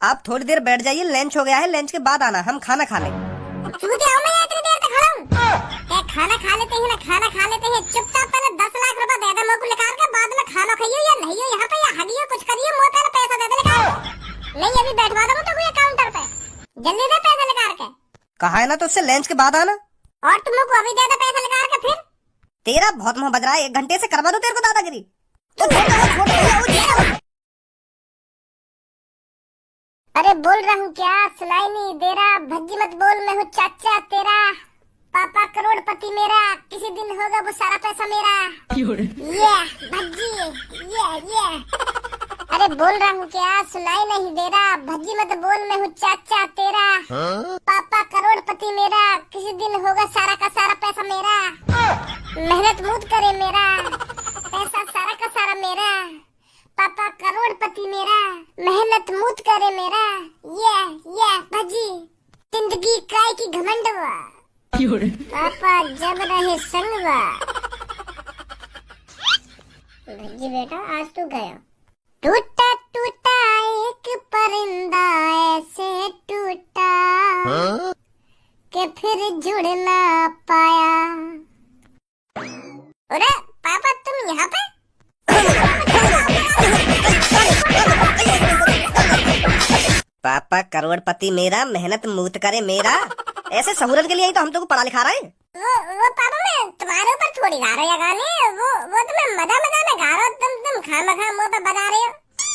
आप थोड़ी देर बैठ जाइए, लंच हो गया है, लंच के बाद आना, हम खाना खा लें। चूतिया हूं मैं इतनी देर तक खड़ा हूं। क्या खाना खा लेते हैं ना, खाना खा लेते हैं। चुपचाप पहले 10 लाख रुपए दे दे मेरे को निकाल के, बाद में खाना खाइयो या नहीं हो यहाँ पे, या हगियो कुछ करियो, मुझे पहले पैसा दे दे निकाल। नहीं अभी बैठवा दो तो कोई काउंटर पे, जल्दी दे पैसा निकाल के। कहा है ना तो उससे लंच के बाद आना। और तुम लोग को अभी दे दे पैसा निकाल के। फिर तेरा बहुत मुंह बज रहा है, 1 घंटे से करवा दो तेरे को दादागिरी। तो छोड़। अरे बोल रहा हूँ क्या, सुनाई नहीं दे रहा? भज्जी मत बोल, मैं हूँ चाचा तेरा, पापा करोड़पति मेरा, किसी दिन होगा वो सारा पैसा मेरा। ये भज्जी, ये अरे बोल रहा हूँ क्या, सुनाई नहीं दे रहा? भज्जी मत बोल, मैं हूँ चाचा तेरा, पापा करोड़पति मेरा, किसी दिन होगा सारा का सारा पैसा मेरा। मेहनत मूत करे मेरा, पैसा सारा का सारा मेरा, पापा करोड़पति मेरा, मेहनत मूत करे मेरा। ये भज्जी, जिंदगी काय की घमंडवा, पापा जब रहे संगवा। भज्जी बेटा आज तू गया। टूटा टूटा एक परिंदा ऐसे टूटा कि फिर जुड़ ना पाया। अरे पापा तुम यहाँ पे? पापा करोड़पति मेरा, मेहनत मूत करे मेरा, ऐसे सहूलत के लिए ही तो हम तुमको पढ़ा लिखा रहे हैं। वो पापा मैं तुम्हारे ऊपर थोड़ी गा रहा गाने, वो तुम्हें मजा में गा रहा हो, तुम खामखा मुंह पे बजा रहे हो।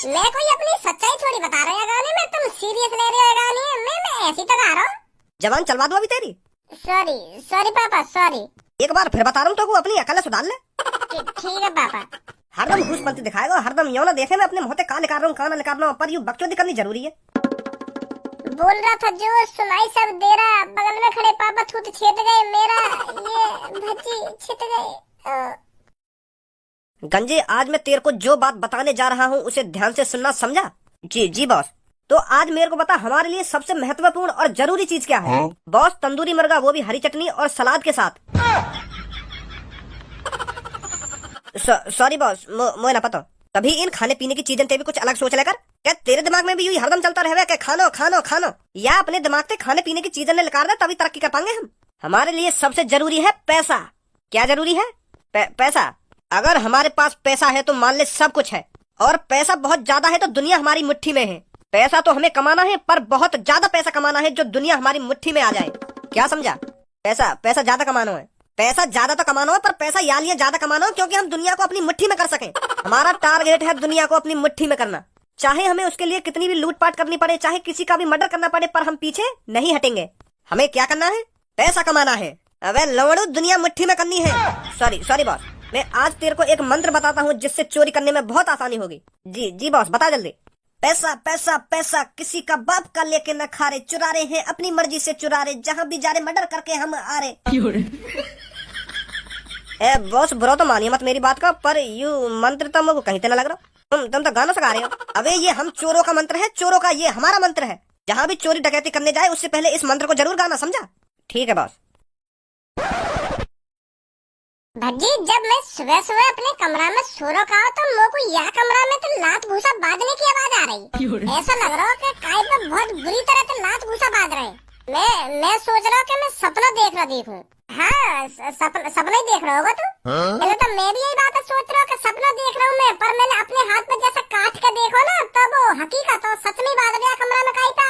मैं कोई अपनी सच्चाई थोड़ी बता रहा है गाने में, तुम सीरियस ले रहे हो गाने। मैं ऐसी तो गा रहा हूँ। जवान चलवा दो अभी तेरी। सॉरी पापा सॉरी। एक बार फिर बता रहा हूँ तो अपनी अकल सुधार ले। ठीक है पापा। हरदम घूसपंती दिखाएगा, हरदम यो ना देखे मैं अपने मुंह से कहाँ निकाल रहा हूँ कहाँ ना निकाल रहा हूँ, पर यूँ बकचोदी करनी जरूरी है। बोल रहा था जो सुनाई सब दे रहा, बगल में खड़े पापा थूत छेद गए मेरा, ये भज्जी छित गए। गंजे आज मैं तेरे को जो बात बताने जा रहा हूँ उसे ध्यान से सुनना, समझा? जी बॉस। तो आज मेरे को बता, हमारे लिए सबसे महत्वपूर्ण और जरूरी चीज क्या है? बॉस तंदूरी मुर्गा, वो भी हरी चटनी और सलाद के साथ। सॉरी बॉस, मुझे ना पता। तभी इन खाने पीने की चीजें ते भी कुछ अलग सोच लेकर। क्या तेरे दिमाग में भी यूं हरदम चलता रहे क्या खानो खानो खानो? या अपने दिमाग से खाने पीने की चीजें निकाल दे, तभी तरक्की कर पाएंगे हम। हमारे लिए सबसे जरूरी है पैसा। क्या जरूरी है? पैसा। अगर हमारे पास पैसा है तो मान ले सब कुछ है, और पैसा बहुत ज्यादा है तो दुनिया हमारी मुट्ठी में है। पैसा तो हमें कमाना है, पर बहुत ज्यादा पैसा कमाना है जो दुनिया हमारी मुट्ठी में आ जाए। क्या समझा? पैसा ज्यादा कमाना है। पैसा ज्यादा तो कमाना हो, पर पैसा या लिए ज्यादा कमाना हो क्योंकि हम दुनिया को अपनी मुट्ठी में कर सकें। हमारा टारगेट है दुनिया को अपनी मुट्ठी में करना, चाहे हमें उसके लिए कितनी भी लूटपाट करनी पड़े, चाहे किसी का भी मर्डर करना पड़े, पर हम पीछे नहीं हटेंगे। हमें क्या करना है? पैसा कमाना है। अबे लवड़ू, दुनिया मुट्ठी में करनी है। सॉरी बॉस, मैं आज तेरे को एक मंत्र बताता हूँ जिससे चोरी करने में बहुत आसानी होगी। जी बॉस, बता जल्दी। पैसा पैसा पैसा, किसी का बाप का लेके न खा रहे, चुरा रहे हैं अपनी मर्जी से चुरा रहे, जहाँ भी जा रहे मर्डर करके हम आ रहे। ए बॉस, बुरा तो मानिए मत मेरी बात का, पर यू मंत्र तो मुझको कहीं तो न लग रहा। तुम तो गाना सिखा रहे हो। अबे ये हम चोरों का मंत्र है, चोरों का, ये हमारा मंत्र है। जहाँ भी चोरी डकैती करने जाए उससे पहले इस मंत्र को जरूर गाना, समझा? ठीक है बॉस। भज्जी जब मैं सुबह सुबह अपने कमरा में सो रखा तो मेरे को यह कमरा में तो लात घूसा बांधने की आवाज आ रही। ऐसा लग रहा है कि काय पे बहुत बुरी तरह से लात घूसा बांध रहे। मैं सोच रहा हूँ कि मैं सपना देख रहा देखूं। हाँ सपना ही देख रहा होगा तू। पहले तो मैं भी यही बात सोच रहा हूँ कि सपना देख रहा हूँ मैं, पर मैंने अपने हाथ में जैसा काट के देखो ना, तब वो हकीकत तो सच में बांध गया कमरा में काई पे।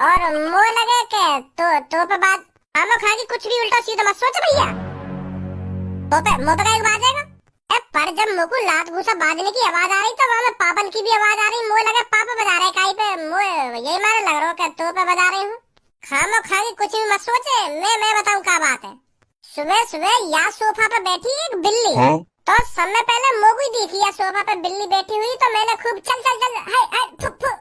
और मुँह लगे के तो पे बात आमो खा की कुछ भी उल्टा सीधा मत सोच भैया। पर जब मुझको लात घूसा बांधने की आवाज आ रही तो वहाँ में पापन की भी आवाज आ रही। मुझे लगा पापा बजा रहे काई पे, यही मारे लग रहा है तो पे बजा रही हूँ। खामो खागी कुछ भी मत सोचे, मैं बताऊँ क्या बात है। सुबह सुबह या सोफा पे बैठी एक बिल्ली, तो समय पहले मोगू देखी या सोफा पे बिल्ली बैठी हुई, तो मैंने खूब चल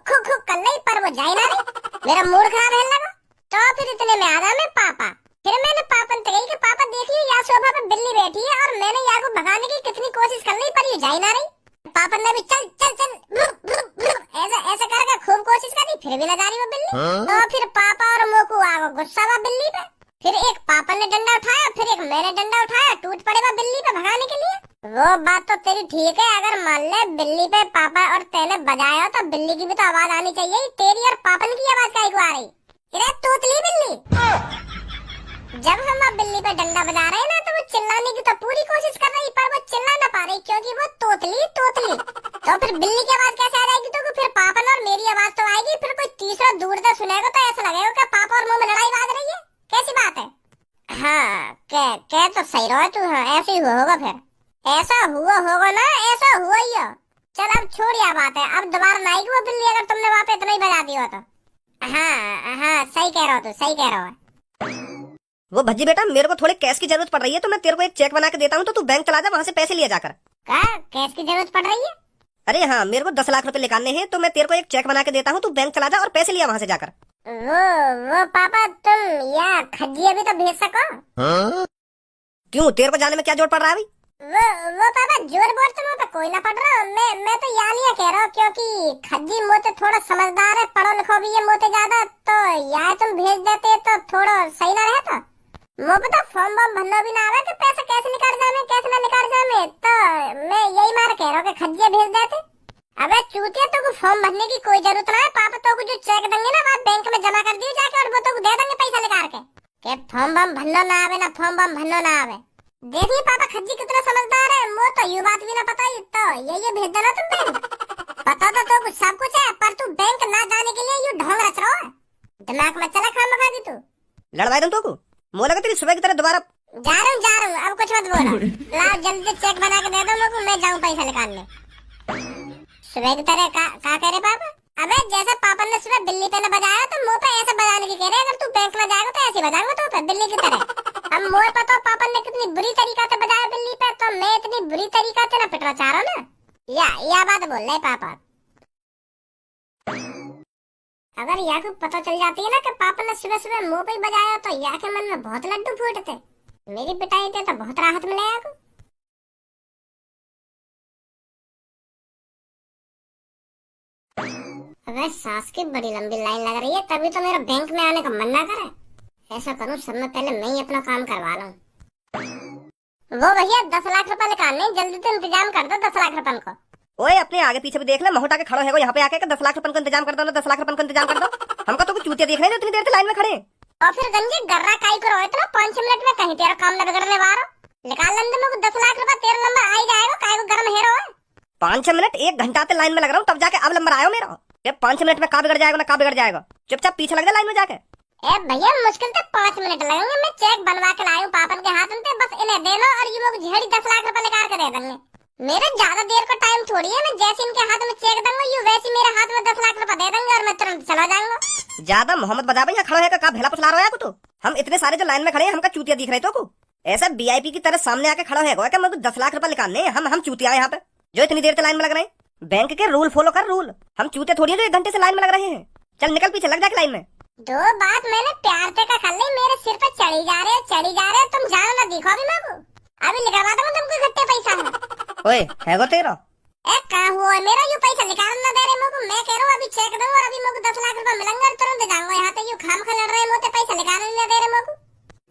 खुक कर ली, पर वो जाए ना रही। मेरा मूड खराब है लगा। तो फिर इतने में आया मैं पापा। फिर मैंने पापा से कही कि पापा देखिए या सोफा पे बिल्ली बैठी है, और मैंने या को भगाने की कितनी कोशिश कर ली, पर ये जाए ना रही। पापा ने भी चल ऐसा करके खूब कोशिश करी, फिर भी ना जा रही वो बिल्ली। तो फिर पापा और मोकू आ गुस्सा हुआ बिल्ली पे। फिर एक पापा ने डंडा उठाया, फिर एक मैंने डंडा उठाया, टूट पड़ेगा बिल्ली पे भगाने के लिए। वो बात तो तेरी ठीक है, अगर मान ले बिल्ली पे पापा और तेने बजाया तो बिल्ली की भी तो आवाज आनी चाहिए। तेरी और पापन की आवाज काहे को आ रही? अरे तोतली बिल्ली। जब हम अब बिल्ली पे डंडा बजा रहे हैं ना, तो वो चिल्लाने की तो पूरी कोशिश कर रही, पर वो चिल्ला ना पा रही क्योंकि वो तोतली तोतली। तो फिर बिल्ली की आवाज कैसे आ जाएगी? तो फिर पापन और मेरी आवाज तो आएगी, फिर कोई तीसरा दूर से सुनेगा तो ऐसा लगेगा कि पापा और मुंह में लड़ाई बाज रही है। कैसी बात है? हाँ कह तो सही रहा तू। हाँ ऐसे ही होगा, फिर ऐसा हुआ होगा ना, ऐसा हुआ ही हो। चल अब छोड़ यह बात है, अब दोबारा ना आएगी वो बिल्ली अगर तुमने वहाँ पे इतना ही बजा दिया तो। हाँ सही कह रहा हो, तू सही कह रहा है। वो भज्जी बेटा, मेरे को थोड़े कैश की जरूरत पड़ रही है, तो मैं तेरे को एक चेक बना के देता हूँ, तो तू बैंक चला जा, वहाँ से पैसे लिया जाकर। क्या कैश की जरूरत पड़ रही है? अरे हाँ, मेरे को 10 लाख रुपए निकालने हैं, तो मैं तेरे को एक चेक बना के देता हूँ, तू बैंक चला जा और पैसे लिया वहाँ से जाकर। वो पापा तुम या खज्जी अभी तो भेज सको। क्यों, तेरे को जाने में क्या जोर पड़ रहा है भाई? वो पापा जोर बोर तो मुझे कोई ना पड़ रहा। मैं तो यहाँ लिया कह रहा हूँ क्योंकि खज्जी मोते थोड़ा समझदार है, पढ़ो लिखो भी है मोते ज्यादा, तो यहाँ तुम भेज देते तो थोड़ा सही ना रहता। वो पता फॉर्म बम भरना भी ना आवे कि पैसे कैसे निकाल जाए कैसे ना निकाल जाए, तो मैं यही मार कह रहा हूँ कि खज्जिया भेज देते। अबे चूतिया, तो फॉर्म भरने की कोई जरूरत ना है, पापा तो को जो चेक देंगे ना वहाँ बैंक में जमा कर दियो जाके, और वो तो दे देंगे पैसा निकाल के फॉर्म बम भरना ना आवे ना, फॉर्म बम भरना ना आवे। देखिए पापा खज्जी कितना समझदार है, वो तो ये बात भी ना पता ही, तो ये भेज देना तुम बैंक। पता तो कुछ सब कुछ है, पर तू बैंक ना जाने के लिए ये ढोंग रच रहा है, दिमाग में चला खाम लगा दी तू। लड़वाई दूं तो को मुझे लगा तेरी सुबह की तरह दोबारा। जा रहा हूँ, अब कुछ मत बोलो। लाओ जल्दी चेक बना के दे दो मेरे को, मैं जाऊँ पैसा निकालने। सुबह की तरह का कह रहे पापा? अबे जैसे पापा ने सुबह बिल्ली पे न बजाया तो मुंह पे ऐसे बजाने की कह रहे, अगर तू बैंक में जाएगा तो ऐसे बजाऊंगा तो पे बिल्ली की तरह। अब मुझे पता पापा ने कितनी बुरी तरीका से बजाया बिल्ली पे, तो मैं इतनी बुरी तरीका से ना पिटना चाह रहा हूँ ना। या बात बोल रहे पापा। अगर या को पता चल जाती है ना कि पापा ने सुबह सुबह मुंह पे ही बजाया, तो या के मन में बहुत लड्डू फूटते। मेरी पिटाई पे तो बहुत राहत मिले या को। अगर सास की बड़ी लंबी लाइन लग रही है, तभी तो मेरा बैंक में आने का मन ना करे। ऐसा करूं सब में पहले मैं ही अपना काम करवा लूं। वो भैया 10 लाख रुपए निकालने, जल्दी से इंतजाम कर दो 10 लाख रुपए को। ओए अपने आगे पीछे भी देख ले, महोटा के खड़ो है वो यहाँ पे आके 10 लाख रुपए का इंतजाम कर दो ना, 10 लाख रुपए का इंतजाम कर दो। हमको तो कुछ चूतिया देख रहे हैं इतनी देर से लाइन में खड़े। और फिर गंजे गर्रा काई करो इतना, 5 मिनट में कहीं तेरा काम न बिगड़ने वाला। निकाल लेंगे मेरे को 10 लाख रुपए, तेरा नंबर आ ही जाएगा, काई को गरम हेरो है। 5 मिनट 1 घंटा से लाइन में लग रहा हूँ, तब जाके अब नंबर आयो मेरा। ये 5 मिनट में का बिगड़ जाएगा ना, का बिगड़ जाएगा, चुपचाप पीछे लग जा लाइन में जाके। ए भैया मुश्किल से 5 मिनट लगेंगे, मैं चेक बनवा के लाई हूँ पापन के हाथ में, बस इन्हें दे लो और ये लोग झेड़ी 10 लाख रुपए निकाल के दे देंगे। मेरे ज्यादा देर का टाइम थोड़ी है, मैं जैसे इनके हाथ में चेक दूंगा ये वैसे मेरे हाथ में 10 लाख रुपए दे देंगे और मैं तुरंत चला जाऊंगा। ज्यादा मोहम्मद बजा भाई, खड़ा है का भेला पुसला रहा है तो हम इतने सारे जो लाइन में खड़े हैं, हमका चूतिया दिख रहे तो को ऐसा वीआईपी की तरह सामने आके खड़ा है क्या मेरे को 10 लाख रुपए निकालने, हम चूतिया यहाँ पे जो इतनी देर से लाइन में लग रहे हैं। बैंक के रूल फॉलो कर, रूल। हम चूते थोड़ी है जो 1 घंटे से लाइन में लग रहे हैं। चल निकल पीछे लग जाके लाइन में। दो बात मैंने प्यार से का कर ली, मेरे सिर पे चढ़ी जा रहे, तुम जानो ना दिखो अभी मेरे को, अभी निकलवा दूंगा तुमको इकट्ठे पैसा है। ओए है वो तेरा? कहाँ हुआ मेरा यू पैसा निकाल ना दे रहे मेरे को, मैं कह रहा हूँ अभी चेक दूंगा और अभी मेरे को 10 लाख रुपए मिलेंगे और तुरंत जाऊंगा। यहाँ पे यू खाम खा लड़ रहे मोते पैसा निकालने नहीं दे रहे मेरे को।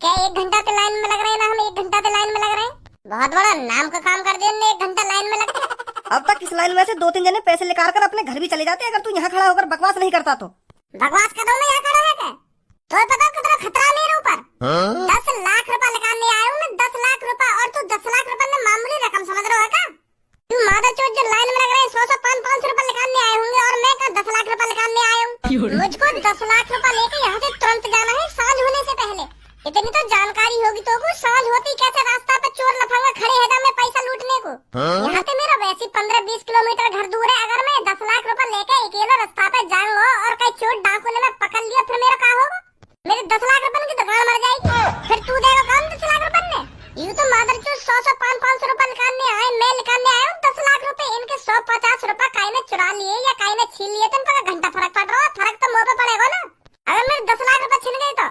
क्या 1 घंटा से लाइन में लग रहे हैं ना, हम 1 घंटा से लाइन में लग रहे हैं, बहुत बड़ा नाम का काम कर दिया 1 घंटा लाइन में लग के। अब तक इस लाइन में से 2-3 जने पैसे निकाल कर अपने घर भी चले जाते अगर तू यहाँ खड़ा होकर बकवास नहीं करता तो। बकवास कर दो मैं यहाँ खड़ा है क्या? तो पता कितना खतरा मेरे ऊपर। 10 लाख रुपए निकालने आया हूँ मैं, 10 लाख रुपए, और तू 10 लाख रुपए में मामूली रकम समझ रहा है क्या? तू मादा चोट जो लाइन में लग रहे हैं 100 500 रुपए निकालने आए होंगे और मैं का 10 लाख रुपए निकालने आया हूँ। मुझको 10 लाख रुपए लेके यहाँ से तुरंत जाना है सांझ होने से पहले। इतनी तो जानकारी होगी तो को सांझ होती कैसे रास्ता पे चोर लफंगा खड़े है मैं पैसा लूटने को। यहाँ से मेरा वैसे 15-20 किलोमीटर घर दूर है, अगर मैं 10 लाख रुपए लेके अकेला रास्ता पे जाऊंगा और कहीं चोर डाकू ने मैं पकड़ लिया फिर मेरा क्या होगा? मेरे 10 लाख रुपए की दुकान मर जाएगी, फिर तू देगा काम 10 लाख रुपए ने? यूँ तो मादर चोर 100 500 रुपए निकालने आए, मैं निकालने आया हूँ 10 लाख रुपए। इनके 150 रुपए काई ने चुरा लिए या काई ने छीन लिए तो इनका घंटा फर्क पड़ रहा है, फर्क तो मुँह पे पड़ेगा ना अगर मेरे 10 लाख रुपए छिन गए तो।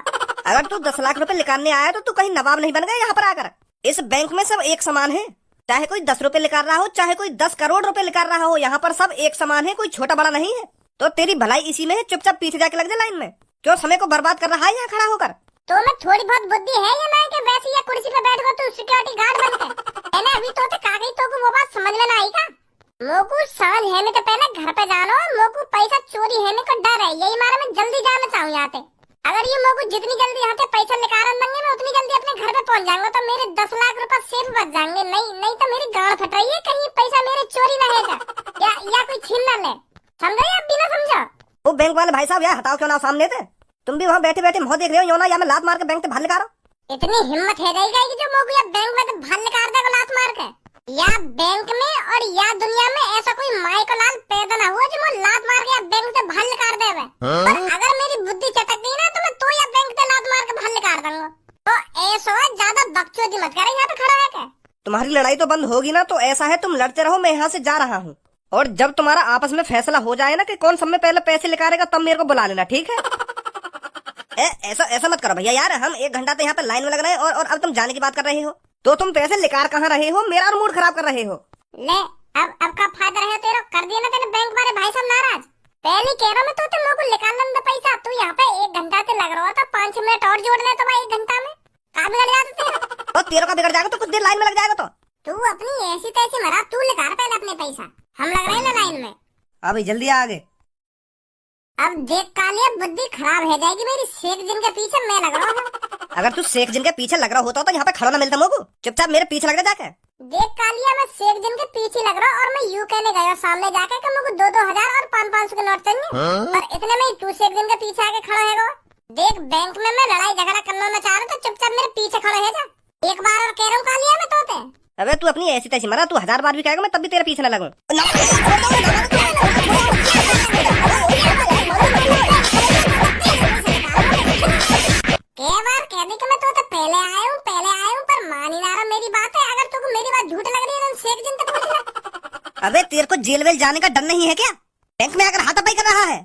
अगर तू 10 लाख रुपए निकालने आया तो तू कहीं नवाब नहीं बन गया यहाँ पर आकर। इस बैंक में सब एक समान है, चाहे कोई 10 रुपए निकाल रहा हो चाहे कोई 10 करोड़ रुपए निकाल रहा हो, यहाँ पर सब एक समान है, कोई छोटा बड़ा नहीं है। तो तेरी भलाई इसी में है, चुपचाप पीछे जाके लग जा लाइन में। क्यों समय को बर्बाद कर रहा है यहाँ खड़ा होकर? तो मैं थोड़ी बहुत बुद्धि है या नहीं कि वैसे ये कुर्सी पे बैठ गो तू सिक्योरिटी गार्ड बन के है ना। अभी तो कागज तो को वो बात समझ में ना आई का। मोकू समझ है नहीं तो पहले घर पे जानो। मोकू पैसा चोरी है नहीं को डर है, यही मारे मैं जल्दी जाना चाहूँ यहाँ पे। अगर ये मोकू जितनी जल्दी यहाँ से पैसा निकाल देंगे मैं उतनी जल्दी अपने घर पे पहुँच जाऊंगा तो मेरे 10 लाख रुपए सेफ बच जाएंगे। नहीं तो मेरी गांड फट रही है, कहीं पैसा मेरे चोरी ना है या कोई छीन ना ले। समझो या बिना समझो। वो बैंक वाले भाई साहब यार हटाओ क्यों ना सामने थे। तुम भी वहाँ बैठे बैठे मुँह देख रहे हो ना, या मैं लात मार के बैंक से बाहर निकालो। इतनी हिम्मत है गई कि जो मोकू या बैंक में तो बाहर निकाल देगा लात मार के। या बैंक में और या दुनिया में ऐसा कोई माई को लाल पैदा ना हुआ जो मुझे लात मार के या बैंक से बाहर निकाल देवे। और अगर मेरी बुद्धि चटक गई ना तो मैं तो या बैंक से लात मार के बाहर निकाल दूंगा। तो ऐसा ज्यादा बकचोदी मत करे, यहाँ पे खड़ा है क्या। तुम्हारी लड़ाई तो बंद होगी ना, तो ऐसा है तुम लड़ते रहो, मैं यहाँ से जा रहा हूँ। और जब तुम्हारा आपस में फैसला हो जाए ना कि कौन सब में पहले पैसे निकालेगा तब मेरे को बुला लेना, ठीक है। ऐसा मत करो भैया यार, हम 1 घंटा तो यहाँ पे लाइन में लग रहे हैं और अब तुम जाने की बात कर रहे हो। तो तुम पैसे निकाल कहाँ रहे हो, मेरा और मूड खराब कर रहे हो। ले अब का फायदा रहे तेरा, कर दिया ना तेरे बैंक वाले भाई साहब नाराज। पहले कह रहा मैं तो तुम लोग निकाल लेना पैसा। तू यहाँ पे 1 घंटा से लग रहा था, 5 मिनट और जोड़ ले तो मैं 1 घंटा में का बिगड़ जाता तेरा। तो तेरे का बिगड़ जाएगा तो कुछ देर लाइन में लग जाएगा। तो तू अपनी ऐसी तैसी मरा, तू निकाल पहले अपने पैसा, हम लग रहे हैं ना लाइन में। अभी जल्दी आगे। अब देख कालिया बुद्धि खराब हो जाएगी मेरी, शेख जिन के पीछे मैं लग रहा हूँ। अगर तू शेख जिन के पीछे लग रहा होता तो यहाँ पे खड़ा ना मिलता मोगू, चुपचाप मेरे पीछे लग रहा जाके। देख कालिया मैं शेख जिन के पीछे लग रहा हूँ और मैं यूं कहने गया सामने जाके कि मुझे 2-2 हजार और 500 के नोट चाहिए। और इतने में तू शेख जिन के पीछे आके खड़ा है। देख बैंक में मैं लड़ाई झगड़ा करना ना चाह रहा तो चुपचाप मेरे पीछे खड़ा है जा। एक बार और कह रहा हूँ कालिया मैं तोते। अबे तू अपनी ऐसी तैसी मरा, तू 1000 बार भी कहेगा मैं तब भी तेरे पीछे न लगूं। कह दी कि मैं तो पहले आया हूँ पर मान ही ना रहा मेरी बात है। अगर तुमको मेरी बात झूठ लग रही है तो शेख जिन तक पूछ ले। अबे तेरे को जेल वेल जाने का डर नहीं है क्या, बैंक में आकर हाथापाई कर रहा है।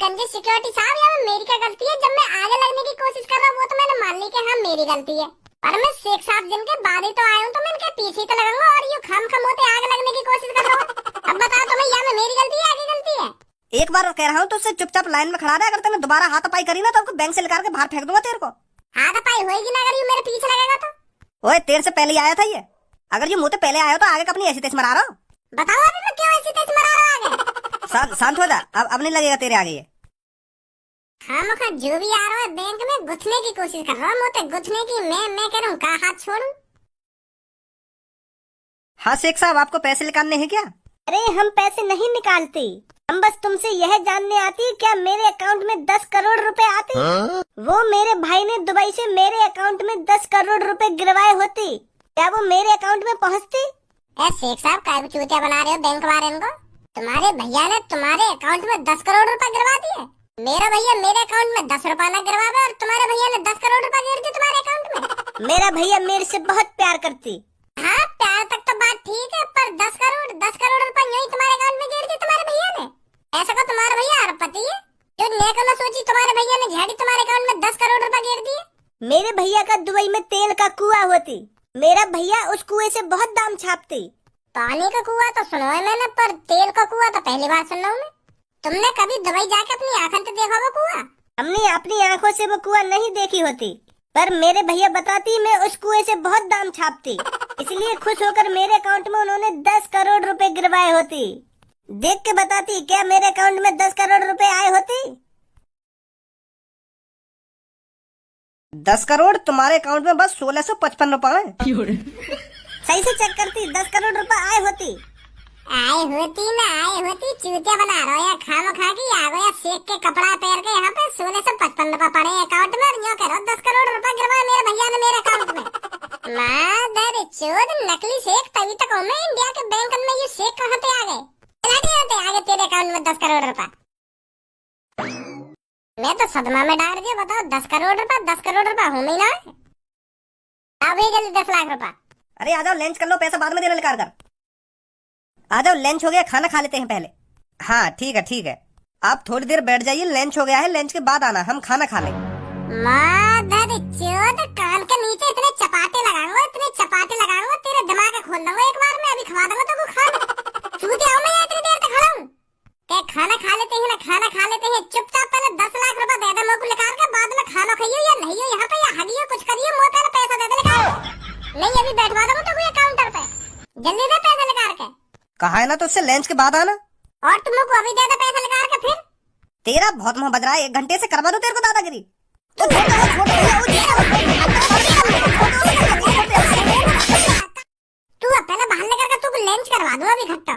गंजे सिक्योरिटी साहब, या मेरी क्या गलती है। जब मैं आगे लगने की कोशिश कर रहा हूँ वो तो मैंने मान ली कि हाँ मेरी गलती है, पर मैं शेख साहब जिन के बाद ही तो आया हूँ तो मैं इनके पीछे तो लगूंगा और ये खम होते आगे लगने की कोशिश कर रहा हूँ। अब बताओ तुम्हें या में मेरी गलती है आगे गलती है। एक बार कह रहा हूँ तो उससे चुपचाप लाइन में खड़ा रहे। अगर तूने दोबारा हाथापाई करी ना तो बैंक से निकाल के बाहर फेंक दूंगा तेरे को। हाथापाई होगी ना अगर ये मेरे पीछे लगेगा तो। ओए तेरे से पहले आया था ये, अगर ये मुँह से पहले आया तो आगे अपनी ऐसी तैसी मरा रहा हूँ। बताओ अभी मैं क्यों ऐसी तैसी मरा रहा आगे। शांत हो जा, अब नहीं लगेगा तेरे आगे ये। खामखा जो भी आ रहा है बैंक में गुथने की कोशिश कर रहा हूँ, मुझे गुथने की। मैं कह रहा हूँ कहाँ हाथ छोड़ूं। हाँ शेख साहब, आपको पैसे निकालने हैं क्या? अरे हम पैसे नहीं निकालते, हम बस तुमसे यह जानने आती क्या मेरे अकाउंट में 10 करोड़ रुपए आते। वो मेरे भाई ने दुबई से मेरे अकाउंट में 10 करोड़ रुपए गिरवाए होते, क्या वो मेरे अकाउंट में पहुँचते? शेख साहब काय चूतिया बना रहे हो बैंक वाले को। तुम्हारे भैया ने तुम्हारे अकाउंट में 10 करोड़ रुपए गिरवा दिए। मेरा भैया मेरे अकाउंट में 10 रुपए न गिरवावे और तुम्हारे भैया ने 10 करोड़ रुपए गिर दिए तुम्हारे अकाउंट में। मेरा भैया मेरे से बहुत प्यार करती। हाँ प्यार तक तो बात ठीक है, पर 10 करोड़ रुपए यही तुम्हारे अकाउंट में गिर दिए तुम्हारे भैया ने। ऐसा का तुम्हारा भैया अरबपति है जो नेक न सोची तुम्हारे भैया ने झाड़ी तुम्हारे अकाउंट में 10 करोड़ रुपए गिर दिए। मेरे भैया का दुबई में तेल का कुआं होती, मेरा भैया उस कुएं से बहुत दाम छापती। पानी का कुआं तो सुनो है मैंने, पर तेल का कुआं तो पहली बार सुन रहा हूँ मैं। तुमने कभी दुबई जाके अपनी आंखों से देखा वो कुआं? हमने अपनी आंखों से वो कुआं नहीं देखी होती, पर मेरे भैया बताती मैं उस कुएं से बहुत दाम छापती, इसलिए खुश होकर मेरे अकाउंट में उन्होंने 10 करोड़ रुपए गिरवाए होती। देख के बताती क्या मेरे अकाउंट में 10 करोड़ रुपए आए होती। 10 करोड़ तुम्हारे अकाउंट में बस 1655 रुपए। सही से चेक करती, 10 करोड़ रुपए आए होती। आए होती चूतिया बना रहा है। खाम खा की आ गया शेख के कपड़ा पहन के यहाँ पे 1655 रुपए पड़े अकाउंट में और यूँ करो 10 करोड़ रुपए गिरवाए मेरे भैया ने मेरे अकाउंट में। मादर चोद नकली शेख, तभी तक हूँ मैं इंडिया के बैंक में। ये शेख कहाँ पे आ गए? आगे तेरे अकाउंट में 10 करोड़ रुपए। मैं तो सदमा में डाल दिया। बताओ 10 करोड़ रुपए हूँ मैं ना। अभी जल्दी 10 लाख रुपए। अरे आ जाओ, लंच कर लो, पैसा बाद में देना निकाल कर। आ जाओ, लंच हो गया, खाना खा लेते हैं पहले। हाँ ठीक है, आप थोड़ी देर बैठ जाइए, लंच हो गया है, लंच के बाद आना, हम खाना खा लें। मादर चोद कान के नीचे इतने चपाटे लगाऊंगा तेरे दिमाग खोल दूंगा एक बार में। अभी खवा दूंगा तो खा ले। चूतिया हूं मैं इतनी देर तक खड़ा हूं। क्या खाना खा लेते हैं ना, खाना खा लेते हैं। चुपचाप पहले 10 लाख रुपए दे दे मेरे को निकाल के, बाद में खाना खाइयो या नहीं हो यहाँ पे। अभी बैठवा दो तो कोई काउंटर पे, जल्दी दे पैसे लगा के। कहा है ना तो उससे लंच के बाद आना। और तुमको अभी दे दे पैसे लगा के फिर। तेरा बहुत मुंह बज रहा है, 1 घंटे से करवा दो तेरे को दादागिरी। तू अब पहले बहाने करके तू लंच करवा दो अभी खट्टा।